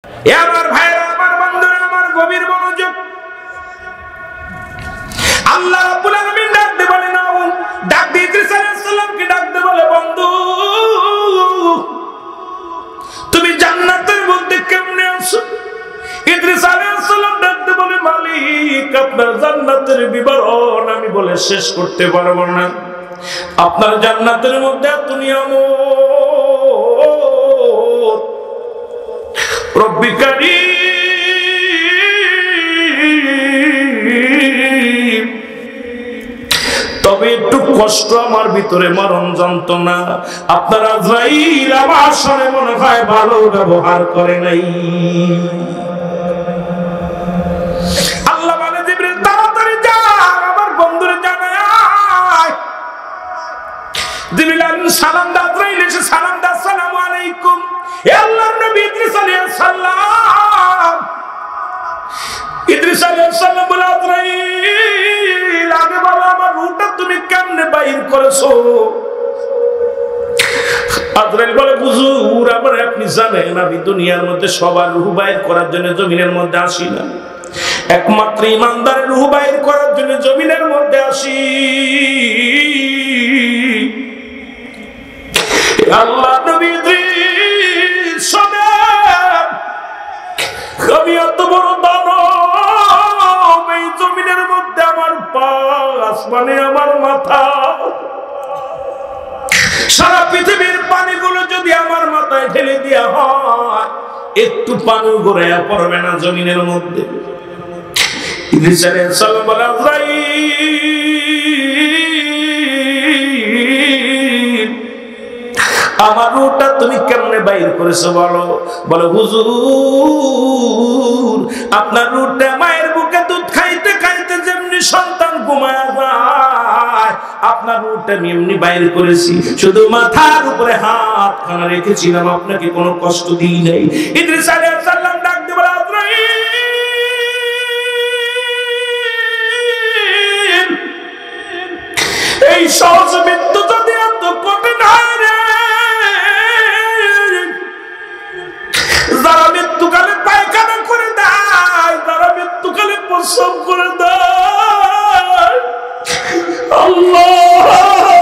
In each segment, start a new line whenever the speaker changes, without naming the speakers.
এ আমার ভাইরা, আমার বন্ধুরা, আমার গভীর মনোযোগ। আল্লাহ রাব্বুল আলামিন ডাক দিয়ে বলে, নাও ডাক দিয়ে ইদ্রিস আলাইহিস সালামকে ডাক দিয়ে বলে, বন্ধু তুমি জান্নাতের মধ্যে কেমনে আছো? ইদ্রিস আলাইহিস সালাম ডাক দিয়ে বলে, মালিক আপনার জান্নাতের বিবরণ আমি বলে শেষ করতে পারবো না। আপনার জান্নাতের মধ্যে এত নিয়ামত, রব্বি কারীম, তবে একটু কষ্ট আমার ভিতরে, মরণ যন্ত্রণা। আপনার আজরাইল আমার সাথে মনে হয় ভালো ব্যবহার করে নাই। আল্লাহ বলে, জিবরিল তাড়াতাড়ি যা আমার বন্ধুরে জানায়। জিবরিল আলাইহিস সালাম দা, আজরাইল এসে সালাম দা, আসসালামু আলাইকুম। হে আল্লাহর নবী ইদ্রিস আলাইহিস সালাম। ইদ্রিস আলাইহিস সালাম বলে, আজরাইল আগে বলো আমার রূহটা তুমি কেমনে বাইর করেছো? আজরাইল বলে, হুজুর আমার আপনি জানেন আমি দুনিয়ার মধ্যে সবার রূহ বাইর করার জন্য জমিনের মধ্যে আসি না, একমাত্র ইমানদারের রূহ বাইর করার জন্য জমিনের মধ্যে আসি। আল্লাহ নবী ইদ্রিস শোনেন, আমি এত বড় দানব, এই জমিনের মধ্যে আমার পা, আসমানে আমার মাথা, সারা পৃথিবীর পানিগুলো যদি আমার মাথায় ঢেলে দেওয়া হয় একটু পানি গড়াইয়া পড়বে না জমিনের মধ্যে। ইদ্রিস আলাইহিস সালাম বলে, আজরাইল আমার রূহটা তুমি কেমনে বাইর করেছো বলো? বলে, হুজুর আপনার রূহটা মায়ের বুকে দুধ খাইতে খাইতে যেমনি সন্তান ঘুমায় যায়, আপনার রূহটা আমি এমনি বাইর করেছি, শুধু মাথার উপরে হাত খানা রেখেছিলাম, আপনাকে কোনো কষ্ট দিই নাই। ইদ্রিস আলাইহিস সালাম ডাক দিয়ে বলে, আজরাইল এই সহজ মৃত্যু যদি এত কঠিন হয় রে, যারা মৃত্যুকালে পায়খানা করে দেয়, যারা মৃত্যুকালে প্রসব করে দেয়, আল্লাহ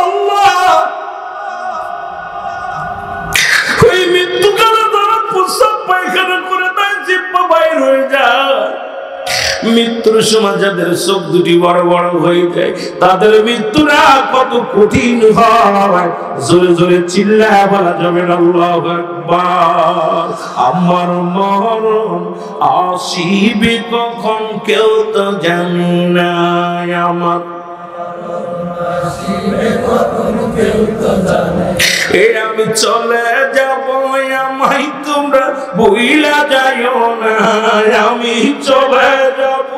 আল্লাহ ওই মৃত্যুকালে যারা প্রসব পায়খানা করে দেয়, জিহ্বা বাইর হয়ে যায়, মৃত্যুর সময় যাদের চোখ দুটি বড় বড় হয়ে যায়, তাদের মৃত্যুরা কত কঠিন হয়, জোরে জোরে চিল্লায় বলা যাবে না আল্লাহু আকবার। আমার মরণ আসিবে কখন কেউ তো জানে না, আমার আমি চলে যাব, আমায় তোমরা ভুইলা যাইও না, আমি চলে যাব,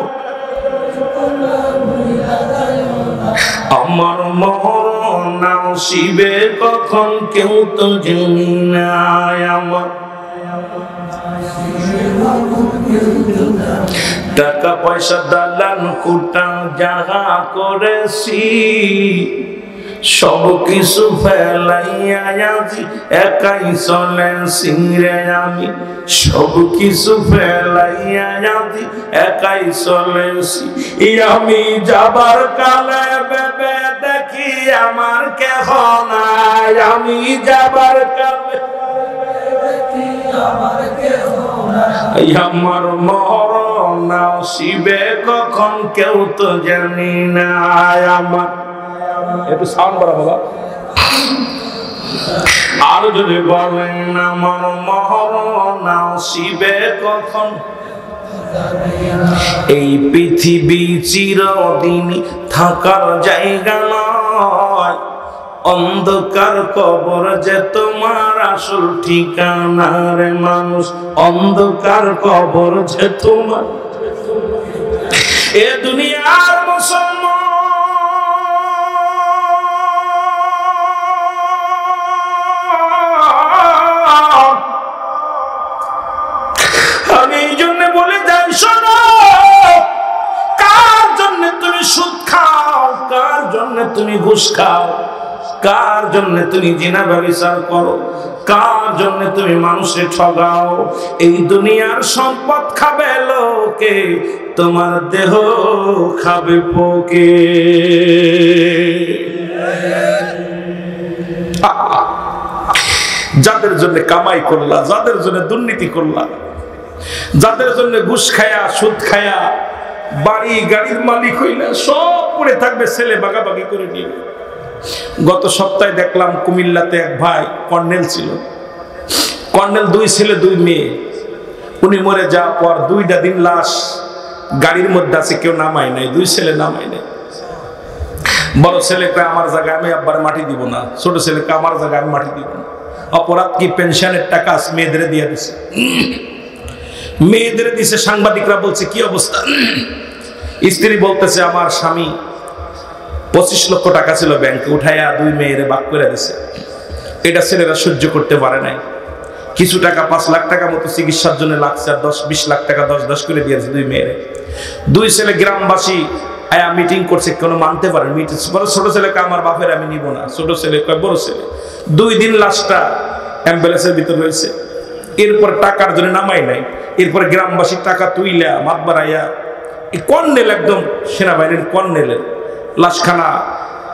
আমার মরণ আসিবে কখন কেউ তো জানি না, আমার টাকা পয়সা দালান কুটা যাহা করেছি সব কিছু ফেলাইয়া আজি একাই চলেছি রে, আমি সব কিছু ফেলাইয়া আজি একাই চলেছি। আমি যাবার কালে ভেবে দেখি আমার কেহ নাই, আমি যাবার কালে আমার মরণ আসিবে কখন কেউ তো জানি না, আমার একটু সাউন্ড বাড়া বাবা, আর যদি বলেন আমার মরণ আসিবে কখন, এই পৃথিবী চিরদিন থাকার জায়গা নয়, অন্ধকার কবর যে তোমার আসল ঠিকানা রে মানুষ, অন্ধকার কবর যে তোমার। এ দুনিয়ার মুসলমান আমি এই জন্য বলে যাই, শোনো কার জন্য তুমি সুদ খাও, কার জন্য তুমি ঘুষ খাও, কার জন্য তুমি জিনা ব্যভিচার করো, কার জন্য তুমি মানুষে ঠগাও? এই দুনিয়ার সম্পদ খাবে লোকে, তোমার দেহ খাবে পোকে। যাদের জন্য কামাই করলা, যাদের জন্য দুর্নীতি করলা, যাদের জন্য ঘুষ খায়া সুদ খায়া বাড়ি গাড়ির মালিক হইলা, সব পড়ে থাকবে, ছেলে বাগাবাগি করে নিবে। গত সপ্তাহে দেখলাম কুমিল্লাতে এক ভাই কর্নেল ছিল, কর্নেল, 2 ছেলে 2 মেয়ে। উনি মরে যাওয়ার পর 2টা দিন লাশ গাড়ির মধ্যে আছে, কেউ নামায় নাই, 2 ছেলে নামায় নাই। বড় ছেলেকে আমার জায়গায় আমি আব্বার মাটি দিব না, ছোট ছেলেকে আমার জায়গায় আমি মাটি দিব না। অপরাধ কি? পেনশনের টাকা মেয়েদের দিয়ে দিছে, মেয়েদের দিছে। সাংবাদিকরা বলছে কি অবস্থা? স্ত্রী বলতেছে আমার স্বামী 25 লক্ষ টাকা ছিল ব্যাংকে, উঠাইয়া 2 মেয়েরে ভাগ করে দিছে। এটা ছেলেরা সহ্য করতে পারে নাই। কিছু টাকা 5 লাখ টাকা মতো চিকিৎসার জন্য লাগছে, আর 10-20 লাখ টাকা 10-10 করে দিয়েছে 2 মেয়েরে। 2 ছেলে গ্রামবাসী আয়া মিটিং করছে, কোনো মানতে পারে। বড় ছোট ছেলেকে আমার বাপের আমি নিব না, ছোট ছেলে কয় বড় ছেলে। 2 দিন লাশটা অ্যাম্বুলেন্সের ভিতর রয়েছে। এরপর টাকার জন্য নামাই নাই। এরপরে গ্রামবাসী টাকা তুইলা মাত বাড়াইয়া কর্নেল, একদম সেনাবাহিনীর কর্নেলের লাশখানা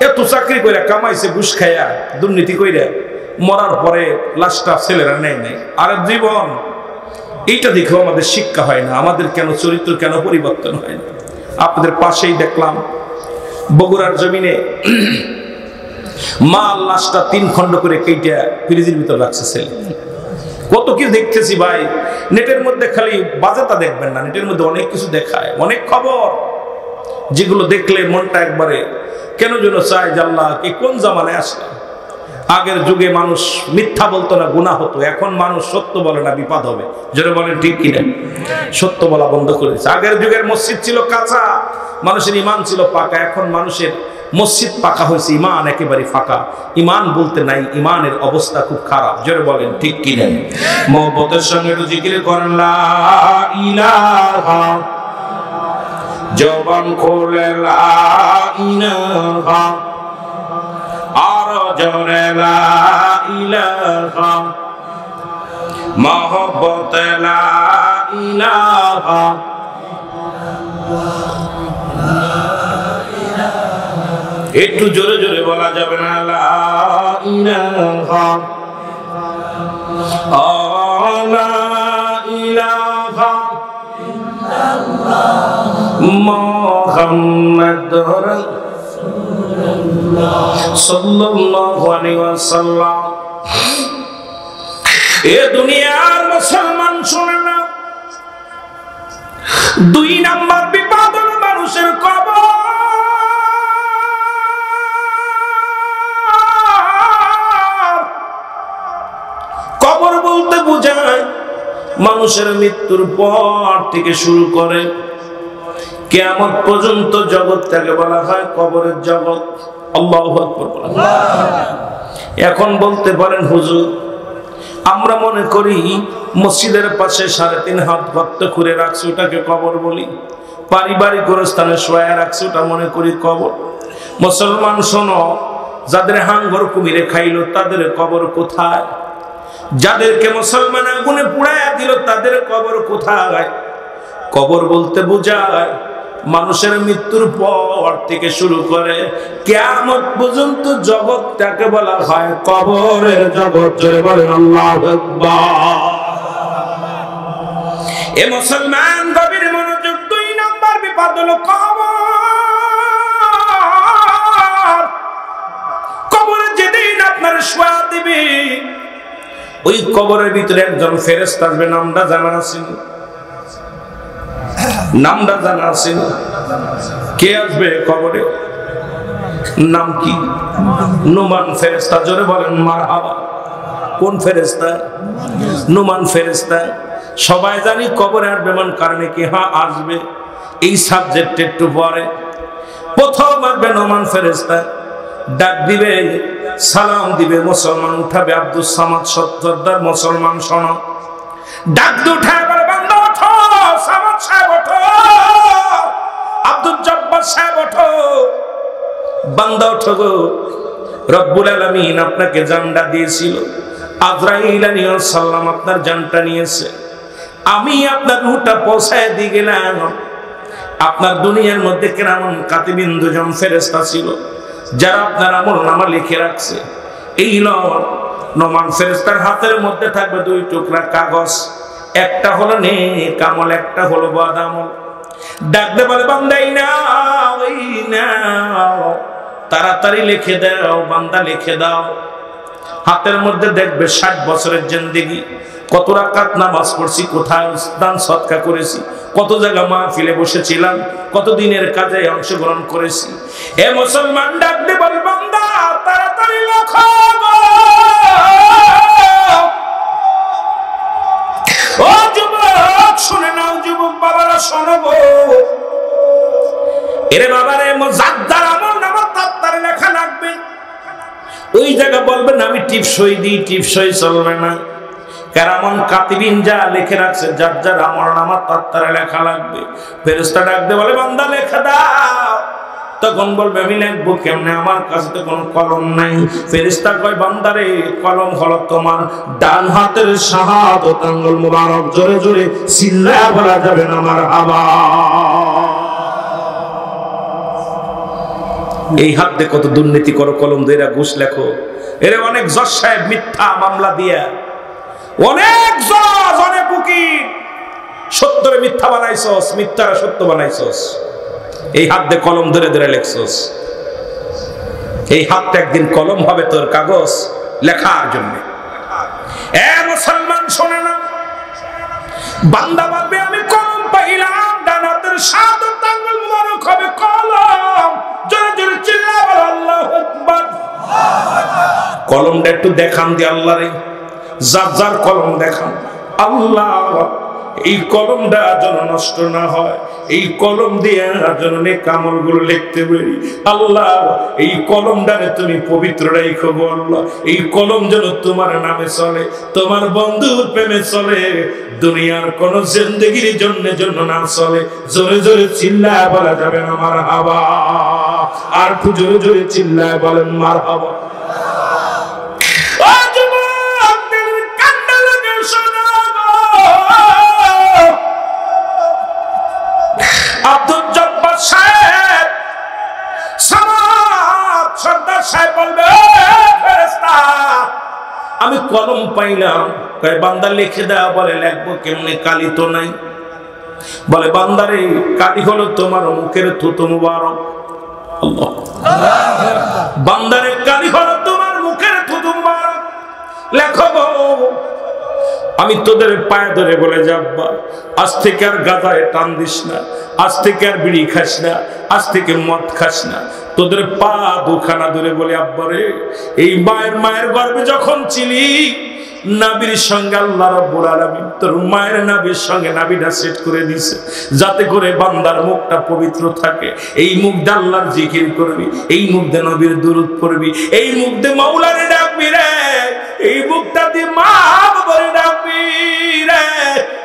এত চাকরি করে কামাইছে, ঘুষ খাইয়া দুর্নীতি কইরা, মরার পরে লাশটা ছেলেরা নেয় নাই। আর জীবন এইটা দেখেও আমাদের শিক্ষা হয় না, আমাদের কেন চরিত্র কেন পরিবর্তন হয় না? আপনাদের পাশেই দেখলাম বগুড়ার জমিনে মা লাশটা 3 খণ্ড করে কেটে ফ্রিজের ভিতর রাখছে ছেলে। কত কি দেখতেছি ভাই, নেটের মধ্যে খালি বাজাতা দেখবেন না, নেটের মধ্যে অনেক কিছু দেখায়, অনেক খবর, যেগুলো দেখলে মনটা একবারে কেন যেন চায় যে আল্লাহ কি কোন জামানায় আসলাম। আগের যুগে মানুষ মিথ্যা বলতো না, গুনাহ হতো। এখন মানুষ সত্য বলে না, বিপদ হবে। যারা বলেন ঠিক কিনা? সত্য বলা বন্ধ করেছে। আগের যুগের মসজিদ ছিল কাঁচা, মানুষের ইমান ছিল পাকা। এখন মানুষের মসজিদ পাকা হয়েছে, ইমান একেবারে ফাঁকা। ইমান বলতে নাই, ইমানের অবস্থা খুব খারাপ। যারা বলেন ঠিক কিনা? মহব্বতের সঙ্গে জিকির করেন লা ইলাহা, জবান খুলে লা ইলাহা, আর জোরে লা ইলাহা, মহব্বত লা ইলাহা। একটু জোরে জোরে বলা যাবে না? লা ইলাহা, লা ইলাহা মুহাম্মাদুর সাল্লাল্লাহু আলাইহি ওয়াসাল্লাম। এ দুনিয়ার মুসলমান শুনে না, 2 নাম্বার বিপদ হলো মানুষের কবর। কবর বলতে বোঝায় মানুষের মৃত্যুর পর থেকে শুরু করে কিয়ামত পর্যন্ত জগৎটাকে বলা হয় কবরের জগৎ। আল্লাহু আকবার। এখন বলতে পারেন হুজুর, আমরা মনে করি মসজিদের পাশে 3.5 হাত গর্ত করে রাখছি, ওটাকে কবর বলি। পারিবারিক গোরস্থানে শোয়া রাখছি, ওটা মনে করি কবর। মুসলমান শোনো, যাদের হাঙ্গর কুমিরে খাইলো তাদের কবর কোথায়? যাদেরকে মুসলমান আগুনে পুড়াইয়া দিল তাদের কবর কোথায়? কবর বলতে বোঝায় মানুষের মৃত্যুর পর থেকে শুরু করে কিয়ামত পর্যন্ত জগৎটাকে বলা হয় কবরের জগৎ। জোরে বলেন আল্লাহু আকবার। এ মুসলমান গভীর মনোযোগ, 2 নাম্বার বিপদ হলো কবর। কবরে যেদিন আপনার শোয়া দিবে, ওই কবরের ভিতরে একজন ফেরেশতা আসবে। নামটা জানা আছে? নামটা জানা আছে? কে আসবে কবরে? নাম কি? নুমান ফেরেশতা। জোরে বলেন মারহাবা। কোন ফেরেশতা? নুমান ফেরেশতা। সবাই জানি কবরে আসবে, মান কারণে কি? হ্যাঁ আসবে। এই সাবজেক্ট একটু পরে প্রথম আসবে নুমান ফেরেশতা। ডাক দিবে, সালাম দিবে, মুসলমান উঠাবে। আব্দুল সামাদ সত্তরদার মুসলমান শোনো, ডাক উঠায় বলে বান্দা ওঠো, সামাদ সাহেব ওঠো, আব্দুল জব্বার সাহেব ওঠো। বান্দা ওঠো গো, রব্বুল আলামিন আপনাকে জান্নাত দিয়েছিল, আজরাইল আলাইহিস সালাম আপনার জানটা নিয়েছে, আমি আপনার রূহটা পৌঁছায় দিয়ে গেলাম। আপনার দুনিয়ার মধ্যে কিরামান কাতিবিন দুজন ফেরেশতা ছিল যারা আপনার আমলনামা লিখে রাখছে। এই নমান ফেরেশতার হাতের মধ্যে থাকবে দুই টুকরা কাগজ, একটা হলো নেক আমল, একটা হলো বদ আমল। ডাকতে বলে বান্দা এই নাও, এই নাও, তাড়াতাড়ি লিখে দাও বান্দা, লিখে দাও। হাতের মধ্যে দেখবে 60 বছরের জিন্দেগি, কত রাকাত নামাজ পড়ছি, কোথায় দান সদকা করেছি, কত জায়গা মাহফিলে বসেছিলাম, কত দিনের কাজে অংশগ্রহণ করেছি। এ মুসলমান ডাকতে বলে বান্দা তাড়াতাড়ি লেখো ও যুবক, শুনে নাও যুবক বাবারা, শোনো গো। এরে বাবারে মুজাদ্দার আমলনামা তাড়াতাড়ি লেখা লাগবে। ওই জায়গা বলবেন আমি টিপসই দিই, টিপসই চলবে না। কেরামন কাতিবিন যা লিখে রাখছে যার যার আমলনামা তাড়াতাড়ি লেখা লাগবে। ফেরেশতা ডাকতে বলে বান্দা লেখা দাও। তখন বলবে আমি লিখবো কেমনে, আমার কাছে তো কোনো কলম নাই। ফেরেশতা কয় বান্দারে কলম হলো তোমার ডান হাতের শাহাদাত আঙ্গুল মুবারক, জোরে জোরে চিল্লায়া বলা যাবে না মারহাবা। এই হাত দিয়ে কত দুর্নীতি করো, কলম দিয়ে ঘুষ লেখো। এর অনেক জজ সাহেব মিথ্যা মামলা দিয়া, অনেক জজ, অনেক উকিল সত্যরে মিথ্যা বানাইছস, মিথ্যারা সত্য বানাইছস। এই হাত দিয়ে কলম ধরে ধরে লেখছস। এই হাতটা একদিন কলম হবে তোর কাগজ লেখার জন্য। এ মুসলমান শোনে না, বান্দা বলবে আমি কলম পাইলাম, ডান হাতের শাহাদাত আঙ্গুল মুবারক হবে কলম। জোরে জোরে চিল্লা বল আল্লাহু আকবার। কলমটা একটু দেখান দি আল্লাহ রে, যার যার কলম দেখান। আল্লাহ এই কলমটা যেন নষ্ট না হয়, এই কলম দিয়ে যেন নেক আমলগুলো লিখতে পারি। আল্লাহ এই কলমটারে তুমি পবিত্র রাখো গো আল্লাহ। এই কলম যেন তোমার নামে চলে, তোমার বন্ধুর প্রেমে চলে, দুনিয়ার কোন জিন্দেগির জন্য না চলে। জোরে জোরে চিল্লায় বলা যাবে না মারহাবা। আর একটু জোরে জোরে চিল্লায় বলেন মারহাবা। আব্দুল জব্বার সাহেব, সামাদ সর্দার সাহেব বলবে ফেরেশতা আমি কলম পাইলাম। কয় বান্দা লিখে দেওয়া। বলে লিখবো কেমনে, কালি তো নাই। বলে বান্দারে কালি হলো তোমার মুখের থুতু মুবারক। আল্লাহ, বান্দারে কালি হলো তোমার মুখের থুতু মুবারক, লেখো গো। আমি তোদের পায়ে ধরে বলে যাব্বা, আজ থেকে আর গাজায় টান দিস না, আজ থেকে আর বিড়ি খাস না, আজ থেকে মদ খাস না। তোদের পা দুখানা ধরে বলে আব্বারে এই মায়ের গর্ভে যখন ছিলি, নাবির সঙ্গে আল্লাহ রাব্বুল আলামিন তোর মায়ের নাবির সঙ্গে নাবিটা সেট করে দিয়েছে, যাতে করে বান্দার মুখটা পবিত্র থাকে। এই মুখ দিয়ে আল্লাহর জিকির করবি, এই মুখ দিয়ে নবীর দুরূদ পড়বি, এই মুখ দিয়ে মাওলারে ডাকবি রে, এই মুখটা দিয়ে মা বাবারে ডাকবি রে,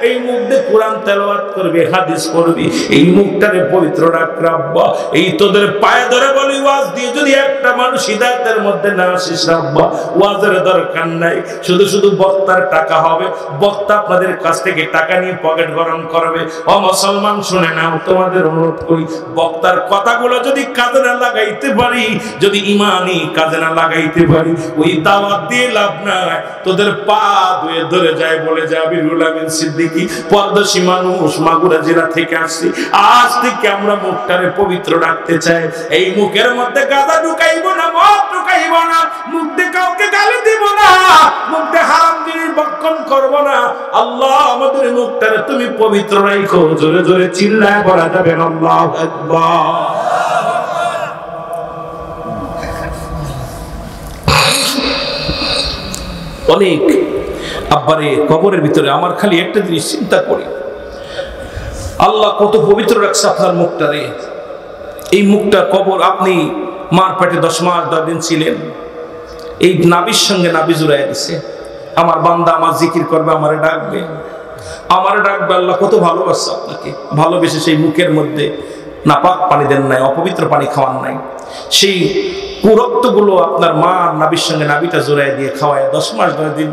এই মুখ দিয়ে কোরআন তেলাওয়াত করবি, হাদিস পড়বি, এই মুখটারে পবিত্র রাখ রাব্বা। এই তোদের পায়ে ধরে বলি, ওয়াজ দিয়ে যদি একটা মানুষ হিদায়াতের মধ্যে না আসিস রাব্বা, ওয়াজের দরকার নাই। শুধু শুধু বক্তার টাকা হবে, বক্তা আপনাদের কাছ থেকে টাকা নিয়ে পকেট গরম করবে। ও মুসলমান শুনে নাও, তোমাদের অনুরোধ করি, বক্তার কথাগুলো যদি কাজে না লাগাইতে পারি, যদি ইমানি কাজে না লাগাইতে পারি, ওই দাওয়াত দিয়ে লাভ নাই। তোদের পা ধুয়ে ধরে যায় বলে যে আমিরুল আমিন সিদ্দিকী পরদেশী মানুষ, মাগুরা জেলা থেকে আসছি, আজ থেকে আমরা মুখটারে পবিত্র রাখতে চাই। এই মুখের মধ্যে গাঁজা ঢুকাইব না, মদ ঢুকাইব না, মুখ দিয়ে কাউকে গালি দিব না, মুখ দিয়ে হারাম জিনিস ভক্ষণ করব না। আল্লাহ আমাদের মুখটারে তুমি পবিত্র রাখো। জোরে জোরে চিল্লায় বলা যাবে আল্লাহু আকবার। অনেক আব্বারে কবরের ভিতরে আমার খালি একটা জিনিস চিন্তা করি, আল্লাহ কত পবিত্র রাখছে আপনার মুখটারে। এই মুখটা কবর, আপনি মার পেটে 10 মাস 10 দিন ছিলেন, এই নাবির সঙ্গে নাবি জুড়াই দিছে। আমার বান্দা আমার জিকির করবে, আমারে ডাকবে, আমারে ডাকবে। আল্লাহ কত ভালোবাসছে আপনাকে, ভালোবেসে সেই মুখের মধ্যে নাপাক পানি দেন নাই, অপবিত্র পানি খাওয়ান নাই, সেই কুরক্তগুলো আপনার মা নাবির সঙ্গে নাবিটা জোড়াই দিয়ে খাওয়ায় 10 মাস 10 দিন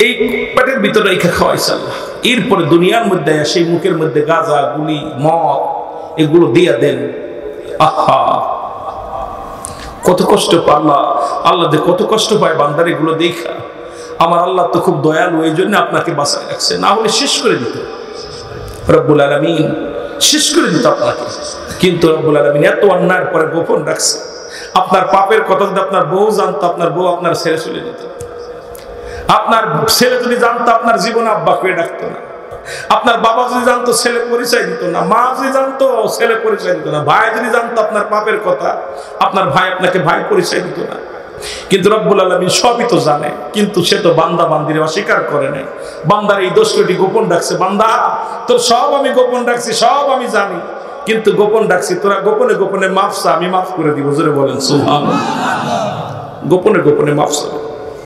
এই পেটের ভিতরে রেখে খাওয়াইছে আল্লাহ। এরপরে দুনিয়ার মধ্যে সেই মুখের মধ্যে গাঁজা গুলি মদ এগুলো দিয়া দেন। আহা কত কষ্ট পায় আল্লাহ, আল্লাহ যে কত কষ্ট পায় বান্দার এগুলো দেখা। আমার আল্লাহ তো খুব দয়ালু, এই জন্য আপনাকে বাঁচায় রাখছে, না হলে শেষ করে দিত রব্বুল আলামিন, শেষ করে দিত আপনাকে। কিন্তু রব্বুল আলামিন এত অন্যায়ের পরে গোপন রাখছে। আপনার পাপের কথা যদি আপনার বউ জানতো, আপনার বউ আপনার ছেড়ে চলে যেত। আপনার ছেলে যদি জানতো, আপনার জীবন আব্বাকে ডাকতো না। আপনার বাবা যদি জানতো, ছেলে পরিচয় দিত না। মা যদি জানতো, ছেলে পরিচয় দিত না। ভাই যদি জানতো আপনার পাপের কথা, আপনার ভাই আপনাকে ভাই পরিচয় দিত না। কিন্তু রব্বুল আলামিন সবই তো জানে, কিন্তু সে তো বান্দা বান্দিরে অস্বীকার করে নাই। বান্দার এই দোষটি গোপন রাখছে। বান্দা তোর সব আমি গোপন রাখছি, সব আমি জানি, কিন্তু গোপন রাখছি। তোরা গোপনে গোপনে মাফ চা, আমি মাফ করে দিব। জোরে বলেন সুবহানাল্লাহ। গোপনে গোপনে মাফ চা।